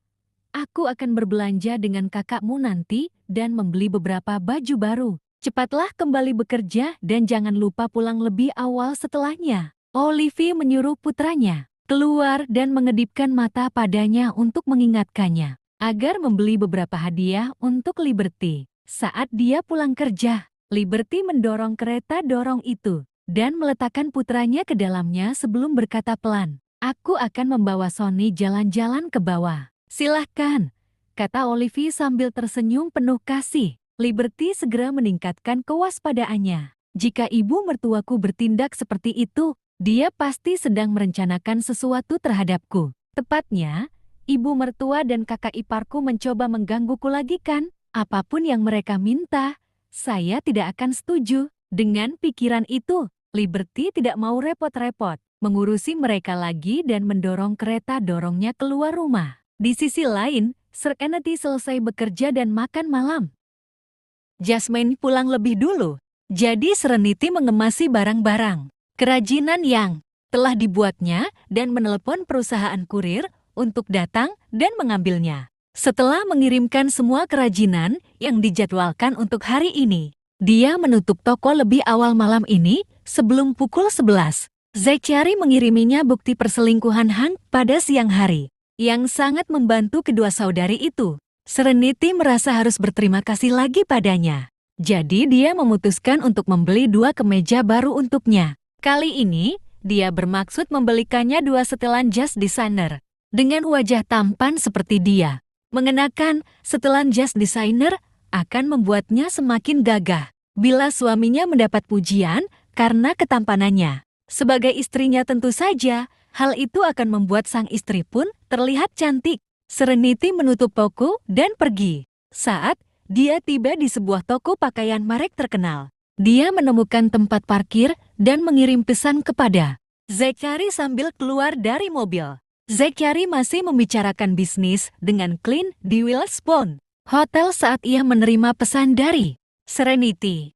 aku akan berbelanja dengan kakakmu nanti dan membeli beberapa baju baru. Cepatlah kembali bekerja dan jangan lupa pulang lebih awal setelahnya. Olivia menyuruh putranya keluar dan mengedipkan mata padanya untuk mengingatkannya agar membeli beberapa hadiah untuk Liberty. Saat dia pulang kerja, Liberty mendorong kereta dorong itu dan meletakkan putranya ke dalamnya sebelum berkata pelan, aku akan membawa Sonny jalan-jalan ke bawah. Silahkan, kata Olivia sambil tersenyum penuh kasih. Liberty segera meningkatkan kewaspadaannya. Jika ibu mertuaku bertindak seperti itu, dia pasti sedang merencanakan sesuatu terhadapku. Tepatnya, ibu mertua dan kakak iparku mencoba menggangguku lagi kan? Apapun yang mereka minta, saya tidak akan setuju. Dengan pikiran itu, Liberty tidak mau repot-repot mengurusi mereka lagi dan mendorong kereta dorongnya keluar rumah. Di sisi lain, Serenity selesai bekerja dan makan malam. Jasmine pulang lebih dulu, jadi Serenity mengemasi barang-barang kerajinan yang telah dibuatnya dan menelepon perusahaan kurir untuk datang dan mengambilnya. Setelah mengirimkan semua kerajinan yang dijadwalkan untuk hari ini, dia menutup toko lebih awal malam ini sebelum pukul 11. Zachary mengiriminya bukti perselingkuhan Hank pada siang hari. yang sangat membantu kedua saudari itu. Serenity merasa harus berterima kasih lagi padanya. Jadi dia memutuskan untuk membeli 2 kemeja baru untuknya. Kali ini, dia bermaksud membelikannya 2 setelan jas designer. Dengan wajah tampan seperti dia, mengenakan setelan jas designer akan membuatnya semakin gagah. Bila suaminya mendapat pujian karena ketampanannya. Sebagai istrinya tentu saja, hal itu akan membuat sang istri pun terlihat cantik. Serenity menutup toko dan pergi. Saat dia tiba di sebuah toko pakaian merek terkenal, dia menemukan tempat parkir dan mengirim pesan kepada Zachary sambil keluar dari mobil. Zachary masih membicarakan bisnis dengan Clint di Wilspon Hotel saat ia menerima pesan dari Serenity.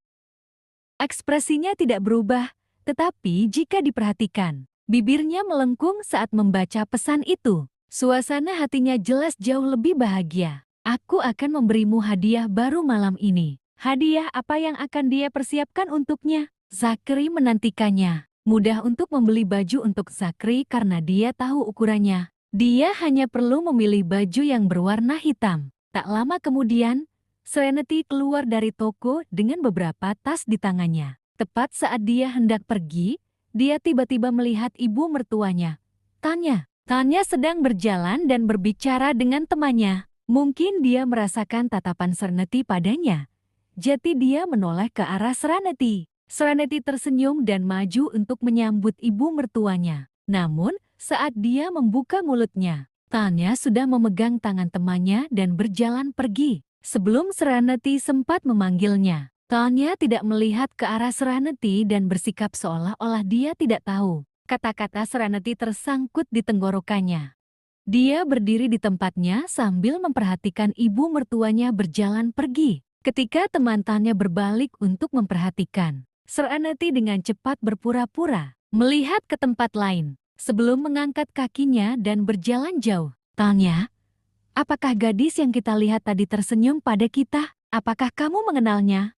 Ekspresinya tidak berubah, tetapi jika diperhatikan, bibirnya melengkung saat membaca pesan itu. Suasana hatinya jelas jauh lebih bahagia. Aku akan memberimu hadiah baru malam ini. Hadiah apa yang akan dia persiapkan untuknya? Zachary menantikannya. Mudah untuk membeli baju untuk Zachary karena dia tahu ukurannya. Dia hanya perlu memilih baju yang berwarna hitam. Tak lama kemudian, Serenity keluar dari toko dengan beberapa tas di tangannya. Tepat saat dia hendak pergi, dia tiba-tiba melihat ibu mertuanya. Tanya sedang berjalan dan berbicara dengan temannya. Mungkin dia merasakan tatapan Serenity padanya. Jadi dia menoleh ke arah Serenity. Serenity tersenyum dan maju untuk menyambut ibu mertuanya. Namun, saat dia membuka mulutnya, Tanya sudah memegang tangan temannya dan berjalan pergi. Sebelum Serenity sempat memanggilnya, Tanya tidak melihat ke arah Serenity dan bersikap seolah-olah dia tidak tahu. Kata-kata Serenity tersangkut di tenggorokannya. Dia berdiri di tempatnya sambil memperhatikan ibu mertuanya berjalan pergi. Ketika teman Tanya berbalik untuk memperhatikan, Serenity dengan cepat berpura-pura melihat ke tempat lain sebelum mengangkat kakinya dan berjalan jauh. Tanya, apakah gadis yang kita lihat tadi tersenyum pada kita? Apakah kamu mengenalnya?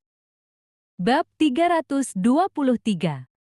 Bab 323.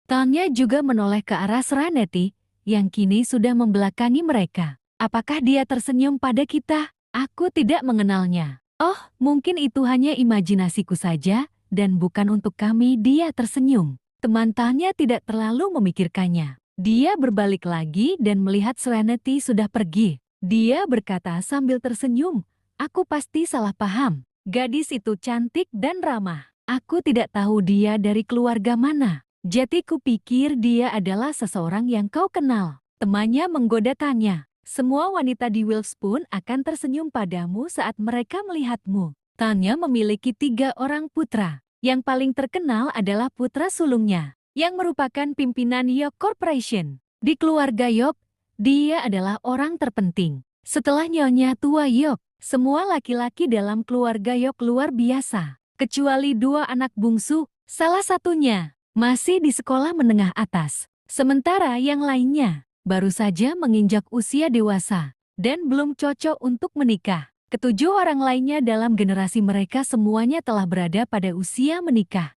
Tanya juga menoleh ke arah Serenity yang kini sudah membelakangi mereka. Apakah dia tersenyum pada kita? Aku tidak mengenalnya. Oh, mungkin itu hanya imajinasiku saja dan bukan untuk kami. Dia tersenyum. Teman Tanya tidak terlalu memikirkannya. Dia berbalik lagi dan melihat Serenity sudah pergi. Dia berkata sambil tersenyum, aku pasti salah paham. Gadis itu cantik dan ramah. Aku tidak tahu dia dari keluarga mana. Jadi kupikir dia adalah seseorang yang kau kenal. Temannya menggoda Tanya. Semua wanita di Wilspon akan tersenyum padamu saat mereka melihatmu. Tanya memiliki 3 orang putra. Yang paling terkenal adalah putra sulungnya, yang merupakan pimpinan York Corporation. Di keluarga York, dia adalah orang terpenting. Setelah nyonya tua York, semua laki-laki dalam keluarga York luar biasa. Kecuali 2 anak bungsu, salah satunya masih di sekolah menengah atas. Sementara yang lainnya baru saja menginjak usia dewasa dan belum cocok untuk menikah. Ke-7 orang lainnya dalam generasi mereka semuanya telah berada pada usia menikah.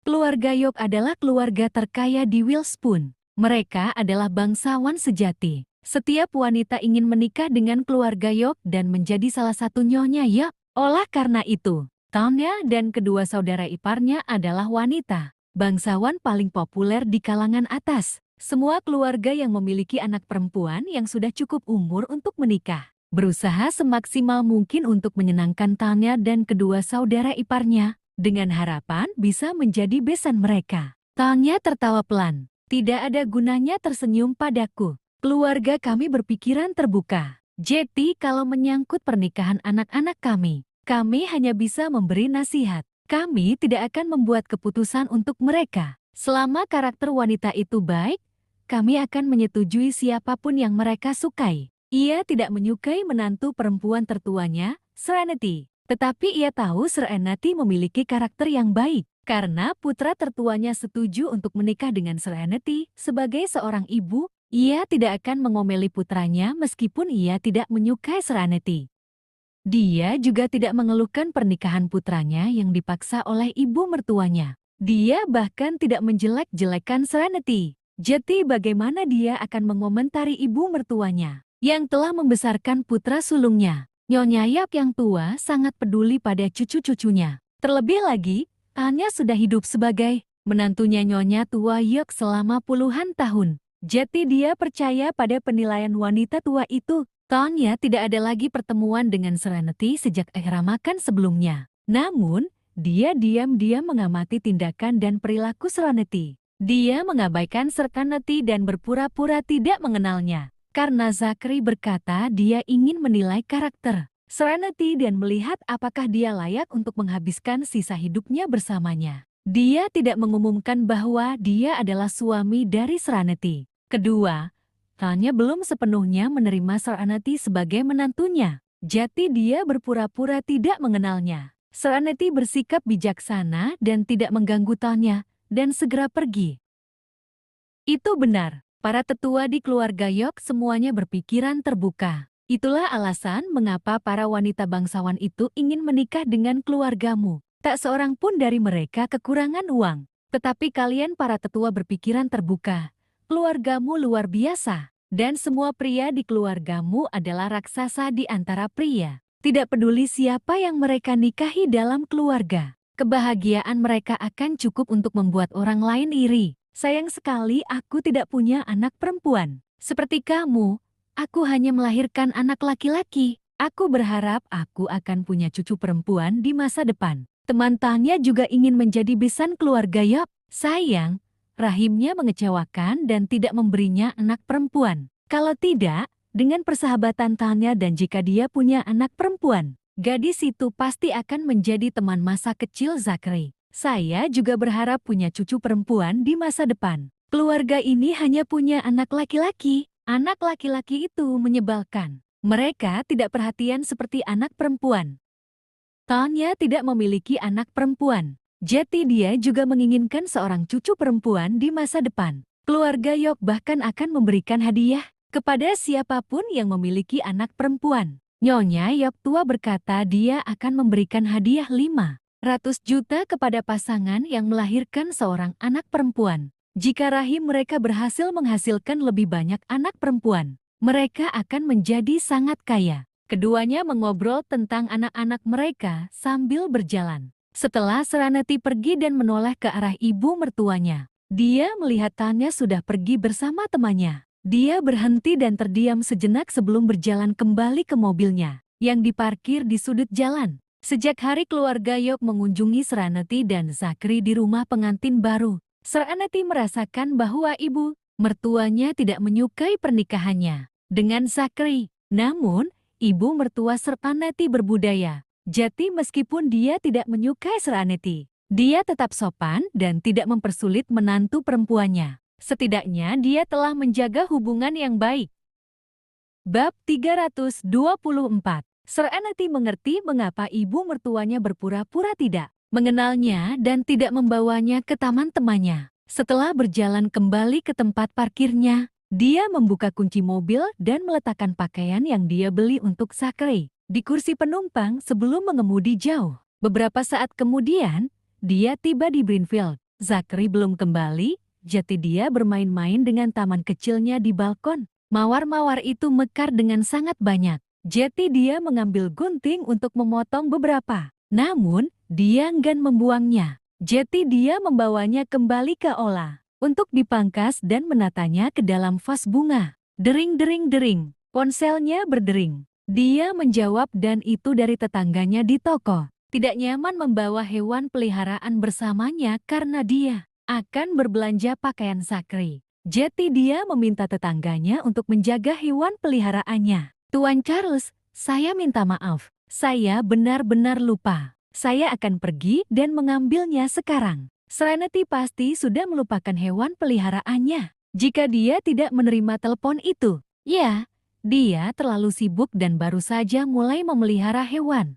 Keluarga York adalah keluarga terkaya di Wilspon. Mereka adalah bangsawan sejati. Setiap wanita ingin menikah dengan keluarga York dan menjadi salah satu nyonya York. Oleh karena itu, Tanya dan kedua saudara iparnya adalah wanita bangsawan paling populer di kalangan atas. Semua keluarga yang memiliki anak perempuan yang sudah cukup umur untuk menikah berusaha semaksimal mungkin untuk menyenangkan Tanya dan kedua saudara iparnya dengan harapan bisa menjadi besan mereka. Tanya tertawa pelan. Tidak ada gunanya tersenyum padaku. Keluarga kami berpikiran terbuka. Jadi kalau menyangkut pernikahan anak-anak kami hanya bisa memberi nasihat. Kami tidak akan membuat keputusan untuk mereka. Selama karakter wanita itu baik, kami akan menyetujui siapapun yang mereka sukai. Ia tidak menyukai menantu perempuan tertuanya, Serenity. Tetapi ia tahu Serenity memiliki karakter yang baik. Karena putra tertuanya setuju untuk menikah dengan Serenity sebagai seorang ibu, ia tidak akan mengomeli putranya meskipun ia tidak menyukai Serenity. Dia juga tidak mengeluhkan pernikahan putranya yang dipaksa oleh ibu mertuanya. Dia bahkan tidak menjelek-jelekan Serenity. Jadi bagaimana dia akan mengomentari ibu mertuanya yang telah membesarkan putra sulungnya. Nyonya Yok yang tua sangat peduli pada cucu-cucunya. Terlebih lagi, Tanya sudah hidup sebagai menantunya Nyonya tua Yok selama puluhan tahun. Jadi dia percaya pada penilaian wanita tua itu. Tanya tidak ada lagi pertemuan dengan Serenity sejak era makan sebelumnya. Namun, dia diam-diam mengamati tindakan dan perilaku Serenity. Dia mengabaikan Serenity dan berpura-pura tidak mengenalnya. Karena Zachary berkata dia ingin menilai karakter Serenity dan melihat apakah dia layak untuk menghabiskan sisa hidupnya bersamanya. Dia tidak mengumumkan bahwa dia adalah suami dari Serenity. Kedua, Tanya belum sepenuhnya menerima Serenity sebagai menantunya. Jadi dia berpura-pura tidak mengenalnya. Serenity bersikap bijaksana dan tidak mengganggu Tanya dan segera pergi. Itu benar. Para tetua di keluarga Yok semuanya berpikiran terbuka. Itulah alasan mengapa para wanita bangsawan itu ingin menikah dengan keluargamu. Tak seorang pun dari mereka kekurangan uang. Tetapi kalian para tetua berpikiran terbuka. Keluargamu luar biasa. Dan semua pria di keluargamu adalah raksasa di antara pria. Tidak peduli siapa yang mereka nikahi dalam keluarga. Kebahagiaan mereka akan cukup untuk membuat orang lain iri. Sayang sekali aku tidak punya anak perempuan. Seperti kamu, aku hanya melahirkan anak laki-laki. Aku berharap aku akan punya cucu perempuan di masa depan. Teman Tanya juga ingin menjadi besan keluarga Yok. Sayang, rahimnya mengecewakan dan tidak memberinya anak perempuan. Kalau tidak, dengan persahabatan Tanya dan jika dia punya anak perempuan, gadis itu pasti akan menjadi teman masa kecil Zachary. Saya juga berharap punya cucu perempuan di masa depan. Keluarga ini hanya punya anak laki-laki. Anak laki-laki itu menyebalkan. Mereka tidak perhatian seperti anak perempuan. Tanya tidak memiliki anak perempuan. Jadi dia juga menginginkan seorang cucu perempuan di masa depan. Keluarga Yok bahkan akan memberikan hadiah kepada siapapun yang memiliki anak perempuan. Nyonya Yok tua berkata dia akan memberikan hadiah 500 juta kepada pasangan yang melahirkan seorang anak perempuan. Jika rahim mereka berhasil menghasilkan lebih banyak anak perempuan, mereka akan menjadi sangat kaya. Keduanya mengobrol tentang anak-anak mereka sambil berjalan. Setelah Serenity pergi dan menoleh ke arah ibu mertuanya, dia melihat Tanya sudah pergi bersama temannya. Dia berhenti dan terdiam sejenak sebelum berjalan kembali ke mobilnya yang diparkir di sudut jalan. Sejak hari keluarga Yok mengunjungi Serenity dan Zachary di rumah pengantin baru, Serenity merasakan bahwa ibu mertuanya tidak menyukai pernikahannya dengan Zachary. Namun, ibu mertua Serenity berbudaya. Jadi meskipun dia tidak menyukai Serenity, dia tetap sopan dan tidak mempersulit menantu perempuannya. Setidaknya dia telah menjaga hubungan yang baik. Bab 324. Serenity mengerti mengapa ibu mertuanya berpura-pura tidak mengenalnya dan tidak membawanya ke taman temannya. Setelah berjalan kembali ke tempat parkirnya, dia membuka kunci mobil dan meletakkan pakaian yang dia beli untuk Zachary di kursi penumpang sebelum mengemudi jauh. Beberapa saat kemudian, dia tiba di Brinfield. Zachary belum kembali, jadi dia bermain-main dengan taman kecilnya di balkon. Mawar-mawar itu mekar dengan sangat banyak. Jadi dia mengambil gunting untuk memotong beberapa. Namun, dia enggan membuangnya. Jadi dia membawanya kembali ke Ola untuk dipangkas dan menatanya ke dalam vas bunga. Dering-dering-dering, ponselnya berdering. Dia menjawab dan itu dari tetangganya di toko. Tidak nyaman membawa hewan peliharaan bersamanya karena dia akan berbelanja pakaian Zachary. Jadi dia meminta tetangganya untuk menjaga hewan peliharaannya. Tuan Charles, saya minta maaf. Saya benar-benar lupa. Saya akan pergi dan mengambilnya sekarang. Serenity pasti sudah melupakan hewan peliharaannya jika dia tidak menerima telepon itu. Ya, dia terlalu sibuk dan baru saja mulai memelihara hewan.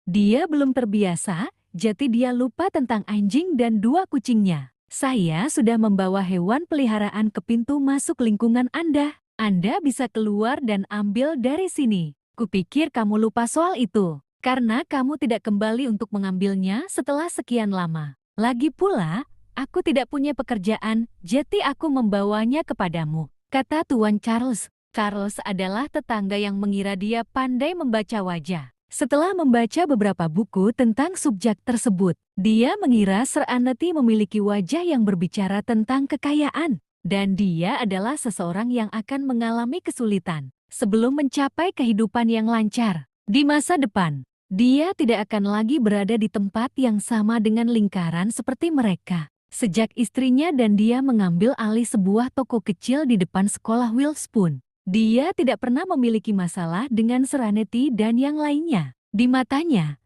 Dia belum terbiasa, jadi dia lupa tentang anjing dan 2 kucingnya. Saya sudah membawa hewan peliharaan ke pintu masuk lingkungan Anda. Anda bisa keluar dan ambil dari sini. Kupikir kamu lupa soal itu, karena kamu tidak kembali untuk mengambilnya setelah sekian lama. Lagi pula, aku tidak punya pekerjaan, jadi aku membawanya kepadamu, kata Tuan Charles. Charles adalah tetangga yang mengira dia pandai membaca wajah. Setelah membaca beberapa buku tentang subjek tersebut, dia mengira Sir Annecy memiliki wajah yang berbicara tentang kekayaan. Dan dia adalah seseorang yang akan mengalami kesulitan sebelum mencapai kehidupan yang lancar. Di masa depan, dia tidak akan lagi berada di tempat yang sama dengan lingkaran seperti mereka. Sejak istrinya dan dia mengambil alih sebuah toko kecil di depan sekolah Willspoon, dia tidak pernah memiliki masalah dengan Sir Annecy dan yang lainnya. Di matanya,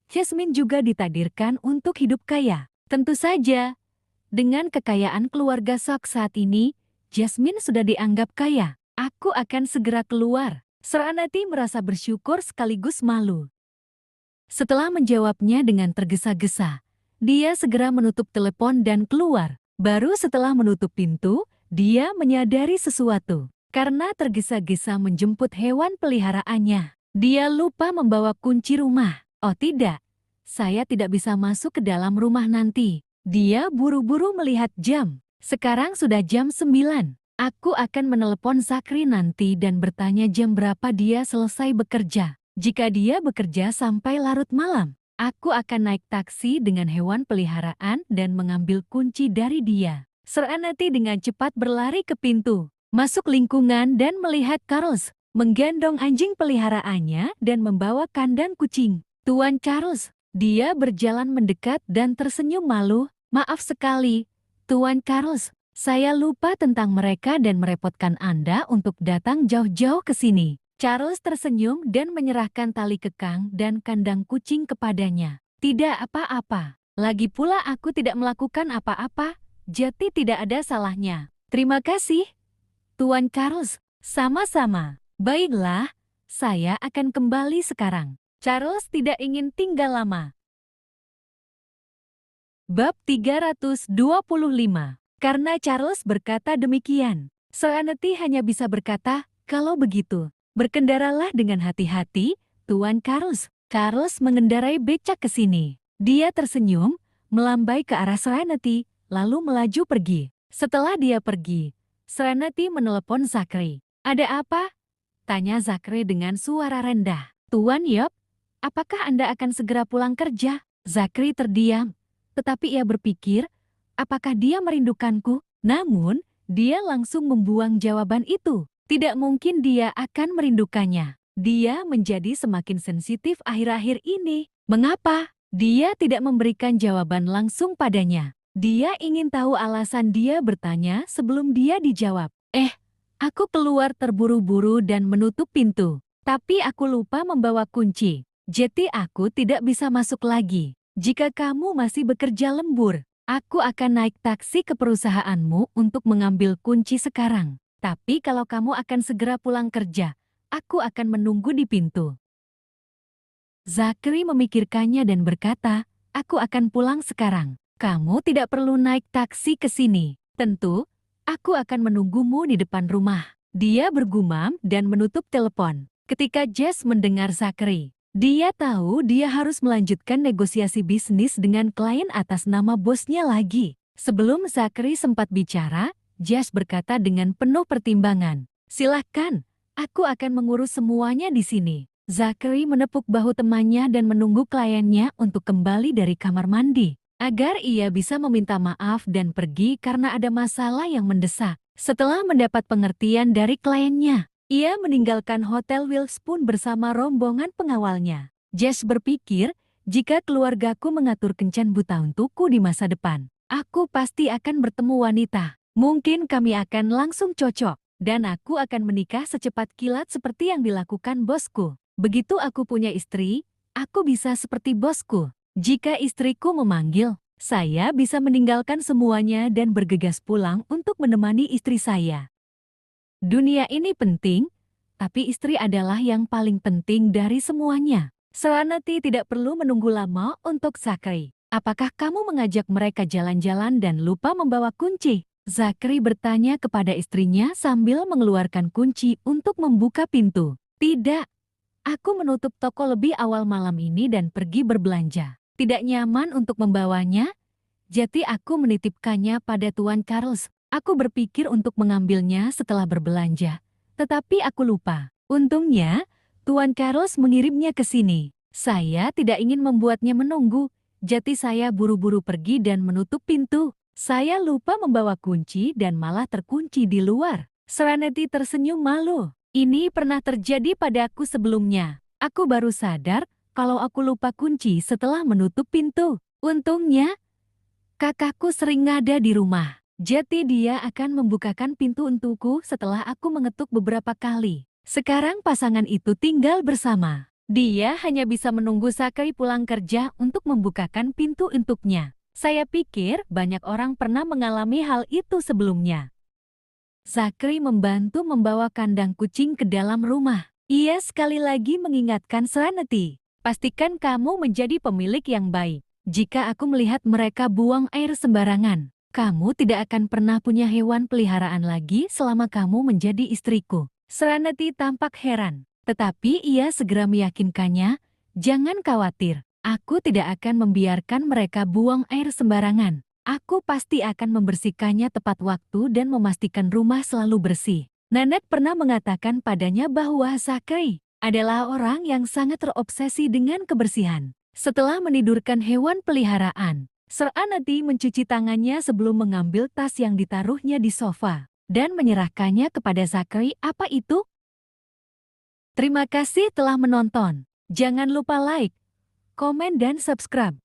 Jasmine juga ditakdirkan untuk hidup kaya. Tentu saja, dengan kekayaan keluarga Sok saat ini, Jasmine sudah dianggap kaya. Aku akan segera keluar. Sir Annecy merasa bersyukur sekaligus malu. Setelah menjawabnya dengan tergesa-gesa, dia segera menutup telepon dan keluar. Baru setelah menutup pintu, dia menyadari sesuatu. Karena tergesa-gesa menjemput hewan peliharaannya, dia lupa membawa kunci rumah. Oh tidak, saya tidak bisa masuk ke dalam rumah nanti. Dia buru-buru melihat jam. Sekarang sudah jam 9. Aku akan menelepon Zachary nanti dan bertanya jam berapa dia selesai bekerja. Jika dia bekerja sampai larut malam, aku akan naik taksi dengan hewan peliharaan dan mengambil kunci dari dia. Sir Annecy dengan cepat berlari ke pintu, masuk lingkungan dan melihat Charles menggendong anjing peliharaannya dan membawa kandang kucing. Tuan Charles, dia berjalan mendekat dan tersenyum malu. Maaf sekali, Tuan Charles, saya lupa tentang mereka dan merepotkan Anda untuk datang jauh-jauh ke sini. Charles tersenyum dan menyerahkan tali kekang dan kandang kucing kepadanya. Tidak apa-apa, lagi pula aku tidak melakukan apa-apa, jadi tidak ada salahnya. Terima kasih, Tuan Charles, sama-sama. Baiklah, saya akan kembali sekarang. Charles tidak ingin tinggal lama. Bab 325. Karena Charles berkata demikian, Sir Annecy hanya bisa berkata, kalau begitu, berkendaralah dengan hati-hati, Tuan Charles. Charles mengendarai becak ke sini. Dia tersenyum, melambai ke arah Sir Annecy, lalu melaju pergi. Setelah dia pergi, Sir Annecy menelepon Zachary. Ada apa? Tanya Zachary dengan suara rendah. Tuan Yop, apakah Anda akan segera pulang kerja? Zachary terdiam. Tetapi ia berpikir, apakah dia merindukanku? Namun, dia langsung membuang jawaban itu. Tidak mungkin dia akan merindukannya. Dia menjadi semakin sensitif akhir-akhir ini. Mengapa? Dia tidak memberikan jawaban langsung padanya. Dia ingin tahu alasan dia bertanya sebelum dia dijawab. Aku keluar terburu-buru dan menutup pintu. Tapi aku lupa membawa kunci. Jadi aku tidak bisa masuk lagi. Jika kamu masih bekerja lembur, aku akan naik taksi ke perusahaanmu untuk mengambil kunci sekarang. Tapi kalau kamu akan segera pulang kerja, aku akan menunggu di pintu. Zachary memikirkannya dan berkata, aku akan pulang sekarang. Kamu tidak perlu naik taksi ke sini. Tentu, aku akan menunggumu di depan rumah. Dia bergumam dan menutup telepon. Ketika Jess mendengar Zachary, dia tahu dia harus melanjutkan negosiasi bisnis dengan klien atas nama bosnya lagi. Sebelum Zachary sempat bicara, Jess berkata dengan penuh pertimbangan, "Silahkan, aku akan mengurus semuanya di sini." Zachary menepuk bahu temannya dan menunggu kliennya untuk kembali dari kamar mandi, agar ia bisa meminta maaf dan pergi karena ada masalah yang mendesak. Setelah mendapat pengertian dari kliennya, ia meninggalkan Hotel Willspoon bersama rombongan pengawalnya. Jess berpikir, jika keluargaku mengatur kencan buta untukku di masa depan, aku pasti akan bertemu wanita. Mungkin kami akan langsung cocok, dan aku akan menikah secepat kilat seperti yang dilakukan bosku. Begitu aku punya istri, aku bisa seperti bosku. Jika istriku memanggil, saya bisa meninggalkan semuanya dan bergegas pulang untuk menemani istri saya. Dunia ini penting, tapi istri adalah yang paling penting dari semuanya. Sir Annecy tidak perlu menunggu lama untuk Zachary. Apakah kamu mengajak mereka jalan-jalan dan lupa membawa kunci? Zachary bertanya kepada istrinya sambil mengeluarkan kunci untuk membuka pintu. Tidak, aku menutup toko lebih awal malam ini dan pergi berbelanja. Tidak nyaman untuk membawanya, jadi aku menitipkannya pada Tuan Charles. Aku berpikir untuk mengambilnya setelah berbelanja, tetapi aku lupa. Untungnya, Tuan Carlos mengirimnya ke sini. Saya tidak ingin membuatnya menunggu, jadi saya buru-buru pergi dan menutup pintu. Saya lupa membawa kunci dan malah terkunci di luar. Serenity tersenyum malu. Ini pernah terjadi padaku sebelumnya. Aku baru sadar kalau aku lupa kunci setelah menutup pintu. Untungnya, kakakku sering ngada di rumah. Jadi dia akan membukakan pintu untukku setelah aku mengetuk beberapa kali. Sekarang pasangan itu tinggal bersama. Dia hanya bisa menunggu Sakai pulang kerja untuk membukakan pintu untuknya. Saya pikir banyak orang pernah mengalami hal itu sebelumnya. Sakri membantu membawa kandang kucing ke dalam rumah. Ia sekali lagi mengingatkan Serenity, pastikan kamu menjadi pemilik yang baik. Jika aku melihat mereka buang air sembarangan, kamu tidak akan pernah punya hewan peliharaan lagi selama kamu menjadi istriku. Serenity tampak heran, tetapi ia segera meyakinkannya, jangan khawatir, aku tidak akan membiarkan mereka buang air sembarangan. Aku pasti akan membersihkannya tepat waktu dan memastikan rumah selalu bersih. Nenek pernah mengatakan padanya bahwa Sakai adalah orang yang sangat terobsesi dengan kebersihan. Setelah menidurkan hewan peliharaan, Serenity mencuci tangannya sebelum mengambil tas yang ditaruhnya di sofa dan menyerahkannya kepada Sakai. Apa itu? Terima kasih telah menonton. Jangan lupa like, komen, dan subscribe.